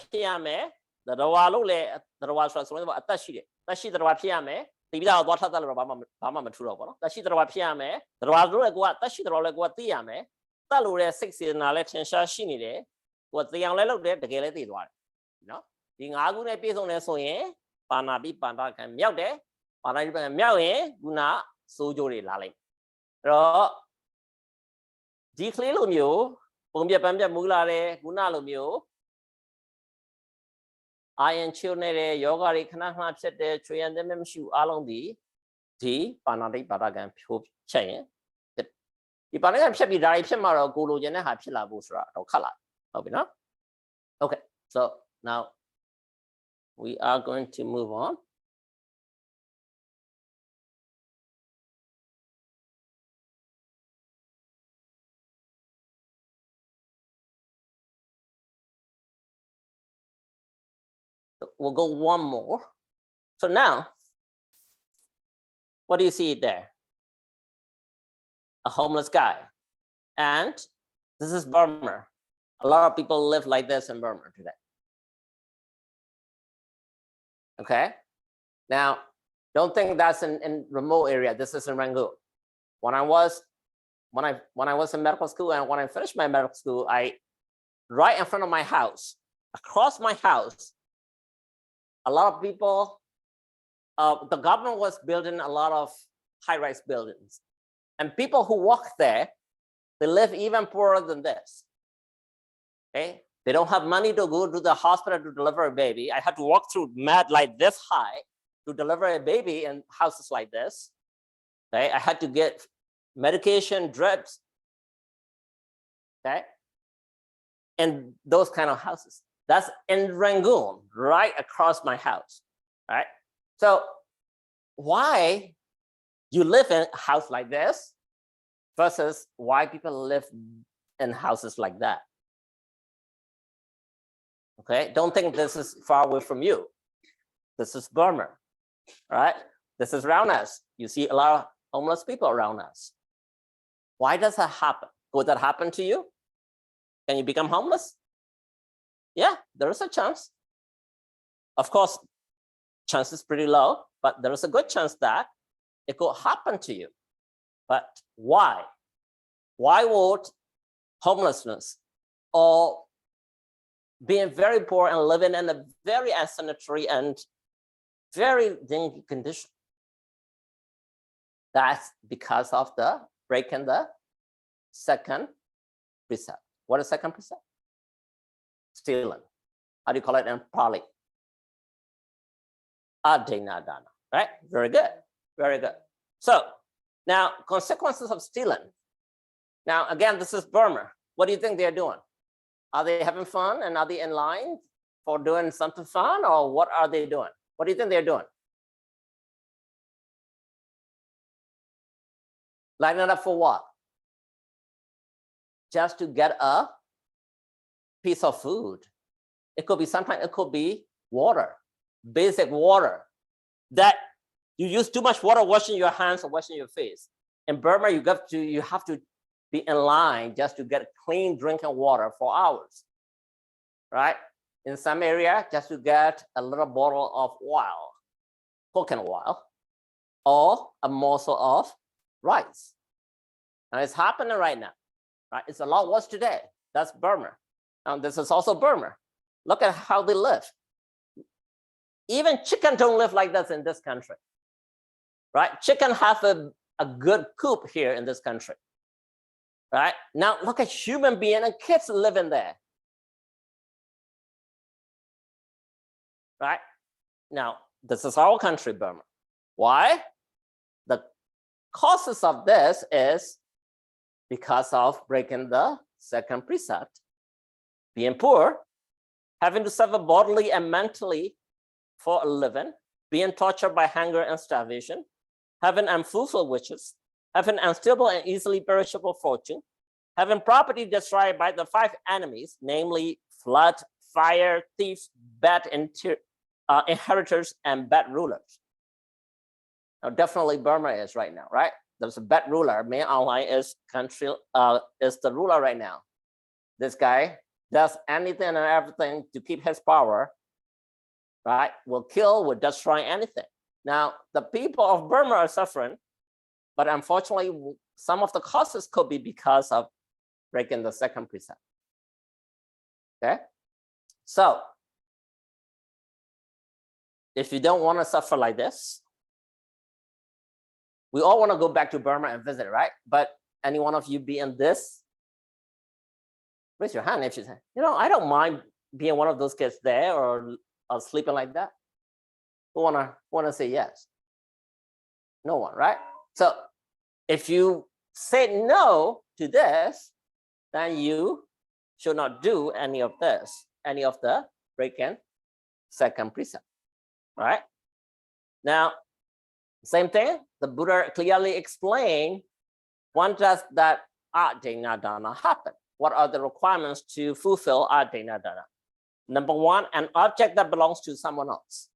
ဖြစ်ရမယ်သရဝါလို့လည်းသရဝါဆိုတော့အသက်ရှိတယ်အသက်ရှိသရဝါဖြစ်ရမယ်ဒီပြီးတော့သွားထပ်တက်လို့ဘာမှမထူတော့ဘူးเนาะတက်ရှိသရဝါဖြစ်ရမယ်သရဝါလို့လည်းကိုကတက်ရှိသရဝါလည်းကိုကသိရမယ်တက်လို့တဲ့စိတ်စေတနာလည်းထင်ရှားရှိနေတယ်ကိုကသိအောင်လည်းလုပ်တယ်တကယ်လည်းသိသွားတယ်เนาะဒီ၅ခုနဲ့ပြည့်စုံတယ်ဆိုရင်ပါဏာတိပါဒကံမြောက်တယ်ပါဏာတိပါဒကံမြောက်ရင်ခုနစိုးကြိုးတွေလာလိုက်အဲ့တော့ဒီကလေးလိုမျိုးပုံပြပန်းပြမူလာတယ်ခုနလိုမျိုးအာယံချိုးနေတဲ့ယောဂတွေခဏခဏဖြစ်တဲ့ချွေရန်တဲ့မရှိဘူးအားလုံးဒီပါဏာတိပါဒကံဖြိုးချက်ရင်ဒီပါဏာတိကံဖြတ်ပြီးဒါတွေဖြစ်မှာတော့ကိုလိုချင်တဲ့ဟာဖြစ်လာဖို့ဆိုတာတော့ခက်လာဟုတ်ပြီနော် Okay so now we are going to move on we'll go one more. So now, what do you see there? A homeless guy. And this is Burma. A lot of people live like this in Burma today. Okay. Now, don't think that's in remote area. This is in Rangoon. When I was in medical school and when I finished my medical school, right in front of my house, across my house, a lot of people, the government was building a lot of high-rise buildings. And people who walk there, they live even poorer than this. Okay? They don't have money to go to the hospital to deliver a baby. I had to walk through mat like this high to deliver a baby in houses like this. Okay? I had to get medication, drips. Okay? In those kind of houses. That's in Rangoon, right across my house, right? So why you live in a house like this versus why people live in houses like that? Okay, don't think this is far away from you. This is Burma, right? This is around us. You see a lot of homeless people around us. Why does that happen? Would that happen to you? Can you become homeless? Yeah, there is a chance. Of course, chance is pretty low, but there is a good chance that it could happen to you. But why? Why would homelessness or being very poor and living in a very unsanitary and very dingy condition? That's because of the break in the second precept. What is second precept? Stealing. How do you call it in Pali? Adena dana. Right? Very good. Very good. So now consequences of stealing. Now again, this is Burma. What do you think they're doing? Are they having fun and are they in line for doing something fun or what are they doing? What do you think they're doing? Lining up for what? Just to get a piece of food. It could be sometimes it could be water, basic water. That you use too much water washing your hands or washing your face. In Burma, you have to be in line just to get clean drinking water for hours, right? In some area, just to get a little bottle of oil, coconut oil, or a morsel of rice. And it's happening right now, right? It's a lot worse today. That's Burma. And this is also Burma. Look at how they live. Even chicken don't live like this in this country, right? Chicken have a good coop here in this country. Right? Now look at human being and kids living there. Right? Now, this is our country, Burma. Why? The causes of this is because of breaking the second precept. Being poor, having to suffer bodily and mentally for a living, being tortured by hunger and starvation, having unfulfilled wishes, having unstable and easily perishable fortune, having property destroyed by the 5 enemies, namely flood, fire, thieves, bad inheritors, and bad rulers. Now, definitely Burma is right now, right? There's a bad ruler. Main online is the ruler right now. This guy does anything and everything to keep his power, right? Will kill, will destroy anything. Now, the people of Burma are suffering, but unfortunately, some of the causes could be because of breaking the second precept. Okay? So, if you don't want to suffer like this, we all want to go back to Burma and visit, right? But any one of you be in this? Raise your hand if you say, you know, I don't mind being one of those kids there or sleeping like that. Who wanna say yes? No one, right? So if you say no to this, then you should not do any of this, any of the breaking second precept, right? Now, same thing, the Buddha clearly explained, when does that adena dana happen? What are the requirements to fulfill adena dana? Number 1, an object that belongs to someone else.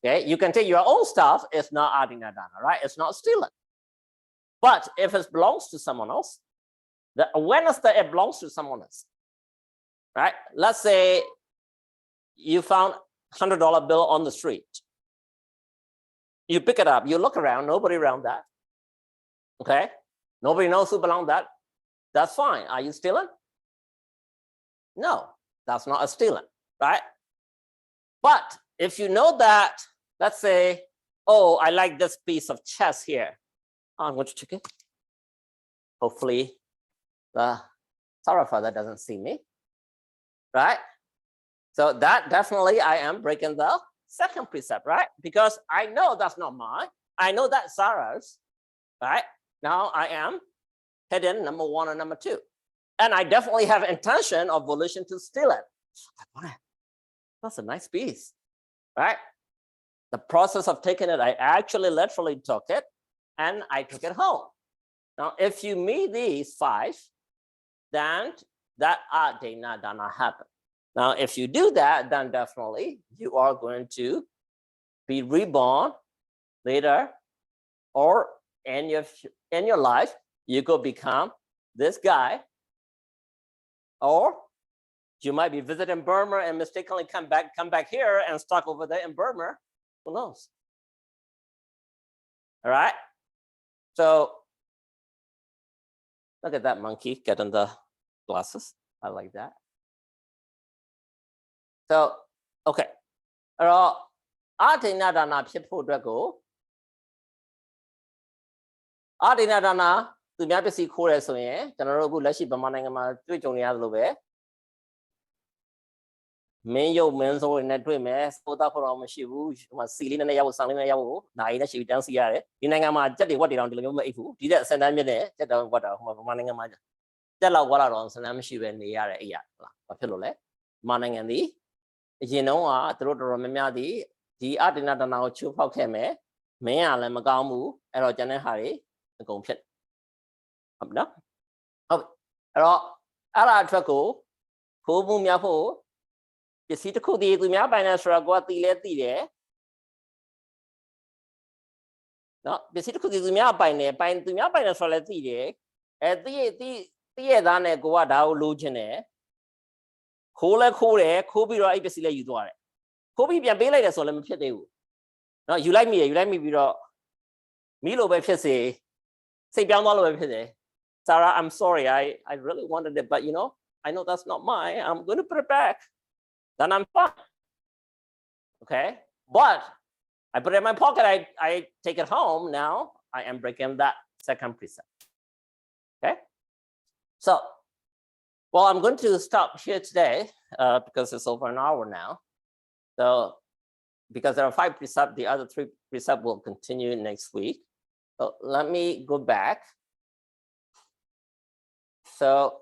Okay, you can take your own stuff, it's not adena dana, right? It's not stealing. But if it belongs to someone else, the awareness that it belongs to someone else, right? Let's say you found $100 bill on the street. You pick it up, you look around, nobody around that. Okay, nobody knows who belonged that. That's fine. Are you stealing? No, that's not a stealing, right? But if you know that, let's say, oh, I like this piece of chess here. I'm going to check it. Hopefully the Sarah father doesn't see me, right? So that definitely I am breaking the second precept, right? Because I know that's not mine. I know that's Sarah's, right? Now I am hidden number 1 and number 2. And I definitely have intention of volition to steal it. I want it. That's a nice piece, right? The process of taking it, I actually literally took it and I took it home. Now, if you meet these 5, then that adena dana happen. Now, if you do that, then definitely you are going to be reborn later, or in your life, you could become this guy, or you might be visiting Burma and mistakenly come back here and stuck over there in Burma. Who knows? All right. So look at that monkey getting the glasses. I like that. So, okay. Adena danaဖြစ်ဖို့အတွက်ကို adena dana သူများပစ္စည်းခိုးရဲဆိုရင်ကျွန်တော်တို့အခုလက်ရှိဗမာနိုင်ငံမှာတွေ့ကြုံနေရသလိုပဲမင်းရုပ်မင်းစိုးတွေနဲ့တွေ့မယ်စိုးသားဖို့တော့မရှိဘူးဟိုမှာစီလေးနဲ့ရောက်ဆန်လေးနဲ့ရောက်ကိုနိုင်နဲ့ရှိပြီးတန်းစီရတယ်ဒီနိုင်ငံမှာကြက်တွေဝက်တွေတောင်ဒီလိုမျိုးမအိပ်ဘူးဒီတဲ့အစံတန်းမြင့်တဲ့ကြက်တောင်ဝက်တောင်ဟိုမှာဗမာနိုင်ငံမှာကြက်လောက်ဝက်တော့ဆန်တန်းမရှိပဲနေရတဲ့အိပ်ရဟုတ်လားဘာဖြစ်လို့လဲဗမာနိုင်ငံဒီအရင်တုန်းကသူတို့တော်တော်များများဒီအဒိနာတနာကိုချိုးဖောက်ခဲ့မယ်မင်းကလည်းမကောင်းဘူးအဲ့တော့ကျန်တဲ့ဟာတွေအကုန်ဖြစ်ဟုတ်ပြီနော်ဟုတ်အဲ့တော့အဲ့ဒါအတွက်ကိုခိုးမှုများဖို့ပစ္စည်းတစ်ခုတည်းသူများပိုင်နေဆိုတော့ကိုကတီလဲတီတယ်နော်ပစ္စည်းတစ်ခုတည်းသူများပိုင်နေသူများပိုင်နေဆိုတော့လည်းတီတယ်တီရဲ့သားနဲ့ကိုကဒါကိုလိုချင်တယ်ခိုးလဲခိုးတယ်ခိုးပြီးတော့အဲ့ပစ္စည်းလဲယူသွားတယ်ခိုးပြီးပြန်ပေးလိုက်တယ်ဆိုလည်းမဖြစ်သေးဘူးနော်ယူလိုက်မိပြီးတော့မိလို့ပဲဖြစ်စေစိတ်ပြောင်းသွားလို့ပဲဖြစ်စေ Sarah, I'm sorry. I really wanted it, but you know, I know that's not mine. I'm going to put it back. Then I'm fine. Okay, but I put it in my pocket. I take it home. Now I am breaking that second precept. Okay, So, well, I'm going to stop here today because it's over an hour now. So, because there are 5 precepts, the other 3 precepts will continue next week. So let me go back. So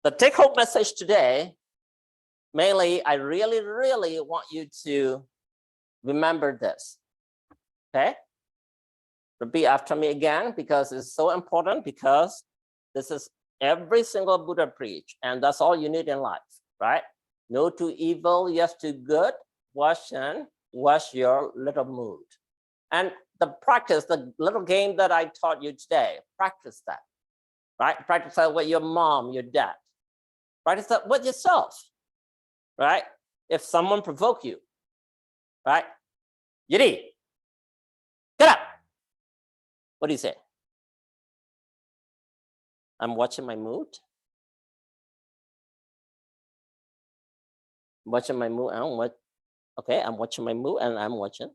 the take-home message today, mainly, I really, really want you to remember this, okay? Repeat after me again, because it's so important, because this is every single Buddha preach, and that's all you need in life, right? No to evil, yes to good, wash your little mood. And the practice, the little game that I taught you today, practice that, right? Practice that with your mom, your dad. Practice that with yourself, right? If someone provoke you, right? Yidi, get up. What do you say? I'm watching my mood. Watching my mood. Okay, I'm watching my mood and I'm watching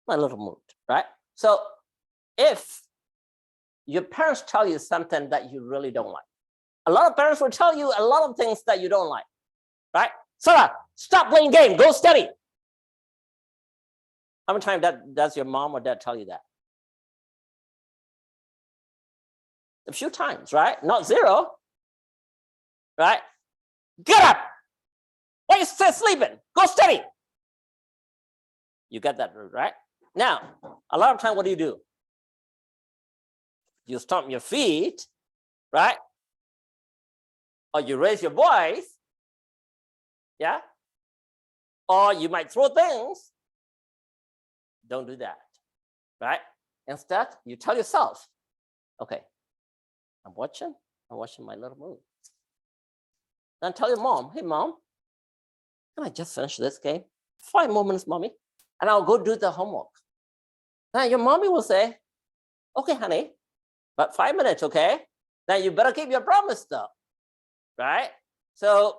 my little mood, right? So if your parents tell you something that you really don't like, a lot of parents will tell you a lot of things that you don't like, right? Sarah, stop playing game, go study. How many times does your mom or dad tell you that? A few times, right? Not 0, right? Get up. Why are you still sleeping? Go study. You get that, right? Now, a lot of time, what do? You stomp your feet, right? Or you raise your voice, yeah? Or you might throw things. Don't do that, right? Instead, you tell yourself, okay, I'm watching my little mood. Then tell your mom, hey mom, can I just finish this game? 5 more minutes, mommy, and I'll go do the homework. Then your mommy will say, okay, honey, but 5 minutes, okay? Then you better keep your promise though, right? So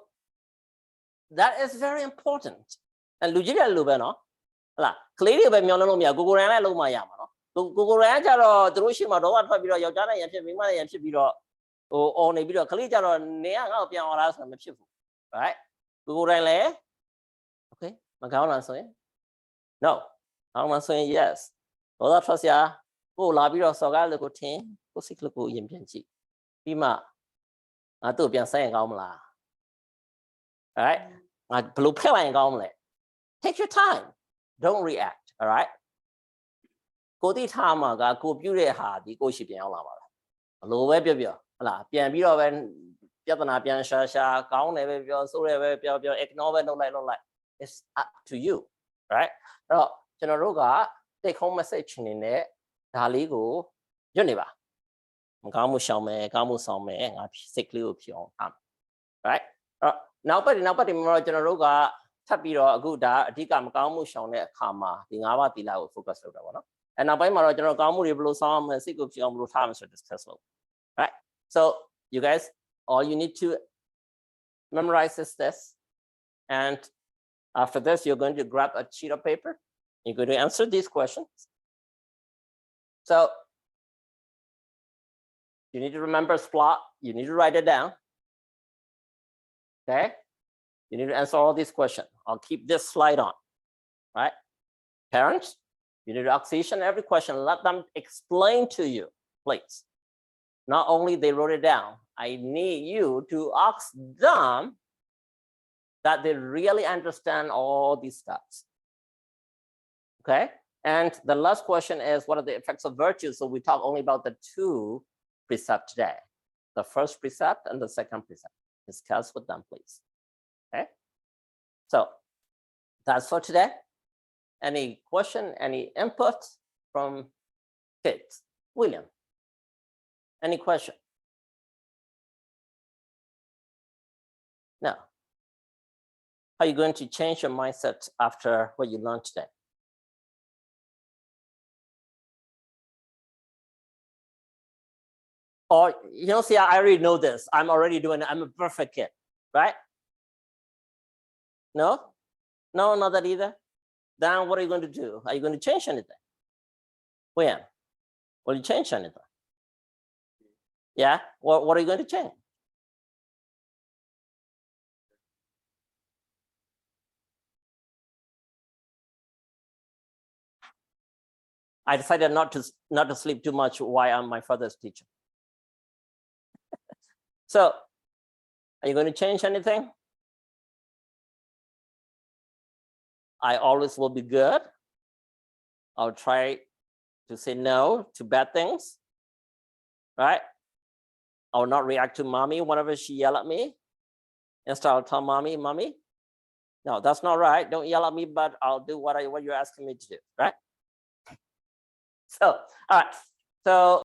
that is very important. And lu jide lu be no. Hala, klee de be myeon lo mya, go ran lai lo ma ya ma no. Go ran ja do tu lo shi ma do wa thwat pi do yaw ja na yan phit mi ma na yan phit pi do ho on ne pi do klee ja do ne ya nga ko pyan aw la so ma phit fu. Right? Go ran le okay, ma gaw la so yin. No. Gaw ma so yin yes. Do da thwat sia ko la pi do so ga le ko thin, ko sik lo ko yin pyan chi. Pi ma nga tu pyan sai yan gaw ma la. Right? Nga blo phet lai yan gaw ma le. Take your time. Don't react, all right? Ko ti tha ma ga ko pyu de ha di ko shi pyan yaw la ma la. Lo be pyo hala pyan pi do be pyatana pyan sha kaung ne be pyo so de be pyo ignore be lok lai. It's up to you, right? အဲ့တော့ကျွန်တော်တို့က take home message အနေနဲ့ဒါလေးကိုညွတ်နေပါမကောင်းမှုရှောင်မယ်ကောင်းမှုဆောင်မယ်ငါစိတ်ကလေးကိုဖြေအောင်ထားမယ် right အဲ့တော့နောက်ပတ်ဒီမှာတော့ကျွန်တော်တို့ကထပ်ပြီးတော့အခုဒါအဓိကမကောင်းမှုရှောင်တဲ့အခါမှာဒီ 5 ပါးသီလကို focus လုပ်တာပေါ့နော်အဲနောက်ပိုင်းမှာတော့ကျွန်တော်ကောင်းမှုတွေဘယ်လိုဆောင်အောင်စိတ်ကိုဖြေအောင်ဘယ်လိုထားအောင်ဆို discuss လုပ် right so you guys all you need to memorize is this and after this you're going to grab a sheet of paper. You're going to answer these questions. So you need to remember SPLOT. You need to write it down. Okay? You need to answer all these questions. I'll keep this slide on. Right? Parents, you need to ask each and every question. Let them explain to you, please. Not only they wrote it down, I need you to ask them that they really understand all these steps. Okay, and the last question is, what are the effects of virtue? So we talk only about the 2 precepts today, the first precept and the second precept. Discuss with them, please. Okay, so that's for today. Any question, any input from kids? William, any question? No. How are you going to change your mindset after what you learned today? Or, you know, see, I already know this. I'm already doing it. I'm a perfect kid, right? No? No, not that either. Then what are you going to do? Are you going to change anything? When? Will you change anything? Yeah. What are you going to change? I decided not to sleep too much while I'm my father's teacher. So, are you going to change anything? I always will be good. I'll try to say no to bad things, right? I will not react to mommy whenever she yell at me. Instead, I'll tell mommy, no, that's not right. Don't yell at me, but I'll do what you're asking me to do, right? So, all right. So